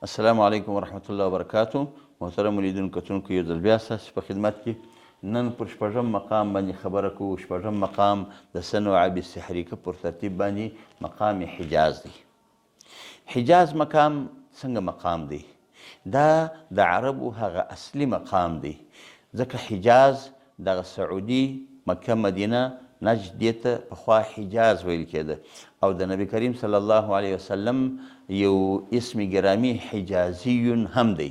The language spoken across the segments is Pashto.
السلام علیکم ورحمت الله وبرکاتو. محترم لیدونکو کتونکو، یو ځل بیا ستاسو په خدمت کې نن پر شپږم مقام باندې خبره کوو. شپږم مقام د صنوع بالسحریکه پر ترتیب باندې مقام حجاز دی. حجاز مقام څنګه مقام دی؟ دا د عربو هغه اصلي مقام دی، ځکه حجاز دغه سعودي مکه مدینه نجد دې ته پخوا حجاز ویل کېده، او د نبی کریم صلی الله علیه وسلم یو اسم ګرامی حجازی هم دی.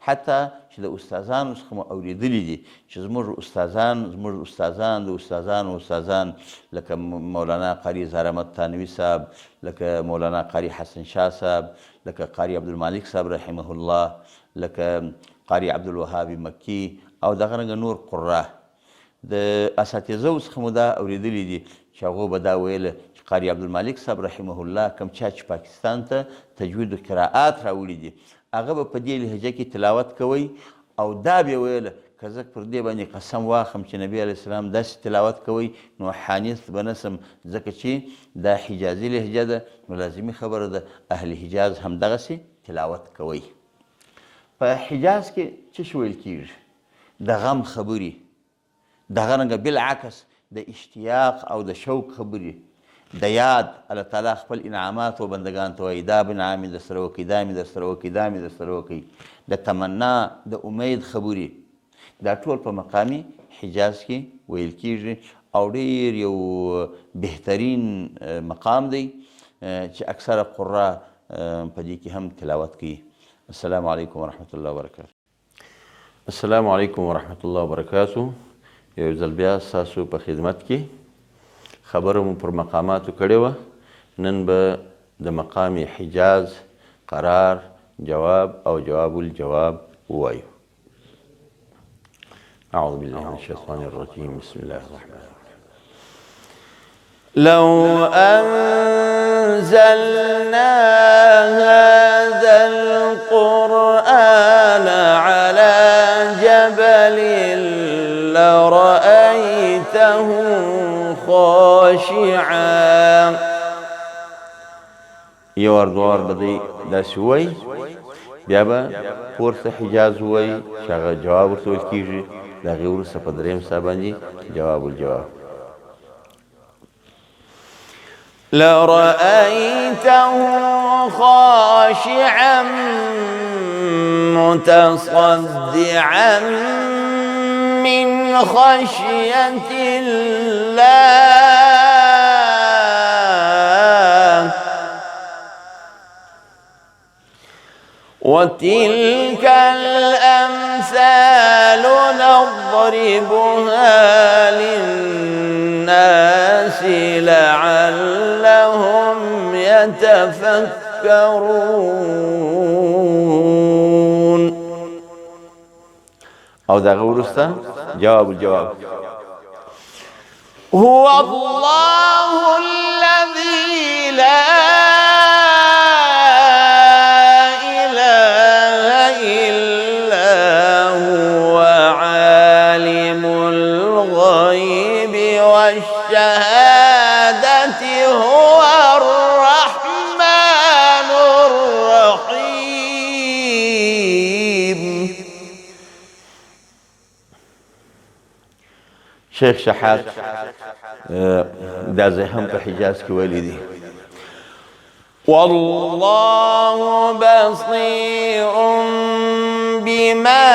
حتی چې د استادانو څخه مو اورېدلي دي چې زموږ استادان د استادانو استادان لکه مولانا قاري زهرمد تانوي صاحب، لکه مولانا قاري حسن شاه صاحب، لکه قاري عبدالمالک صاحب رحمه الله، لکه قاري عبدالوهاب مکی او دغه رنګه نور قرا د اساتذو څخه مو دا اورېدلي دي چې هغو به دا ویله چې قاري عبدالمالک صاحب رحمه الله کوم چا چې پاکستان ته تجوید و قراءات راوړي دي، هغه به په دې لهجه کې تلاوت کوئ، او دا به ویله که زه پر دې باندې قسم واخلم چې نبي علیه السلام داسې تلاوت کوئ نو حانث به نسم، ځکه چې دا حجازي لهجه ده، نو لازمي خبره ده اهل حجاز هم دغسې تلاوت کوئ. په حجاز کې څه شی ویل کېږي؟ د غم خبرې، دغه رنګه بالعکس د اشتیاق او د شوق خبرې، د یاد الله تعالی خپل انعامات و بندگان ته وایي دا بنعام مې درسره وکړي، دا مې درسره وکړي، دا مې درسره وکړي، د تمنا د امید خبرې، دا ټول په مقام حجاز کې ویل کېږي، او ډېر یو بهترین مقام دی چې اکثره قرا په دې کې هم تلاوت کوي. السلام علیکم ورحمت الله وبرکاتو. السلام علیکم ورحمت الله وبرکاتو. یو ځل بیا ستاسو په خدمت کې خبره مو پر مقاماتو کړې وه، نن به د مقام حجاز قرار، جواب او جواب الجواب ووایو. اعوذ بالله من الشیطان الرجیم. بسم الله الرحمن الرحیم. لو أنزلنا هذا القرآن على جبل لرأيته خاشعا. یو ور دوه ور به دی داسې ووایي، بیا به پورته حجاز ووایي چې هغه جواب ورته ویل کېږي، د هغې وروسته په درېیم ساه باندې جواب الجواب. لرأيته خاشعا متصدعا من خشية الله. وتلك الأمثال نضربها للناس لعلهم يتفكرون. او دغه وروسته جواب الجواب. هو الله الذي لا إله إلا هو عالم الغيب والشهادة هو الرحمن الرحيم. شیخ شحات دا ځای هم په حجاز کې ویلي دي. والله بصير بما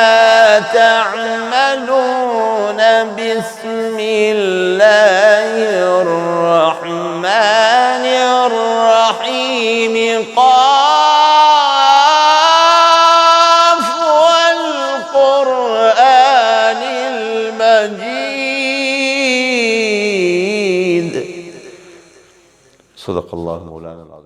تعملون. بسم الله الرحمن الرحيم. قاف والقرآن المجيد. صدق الله مولانا العظيم.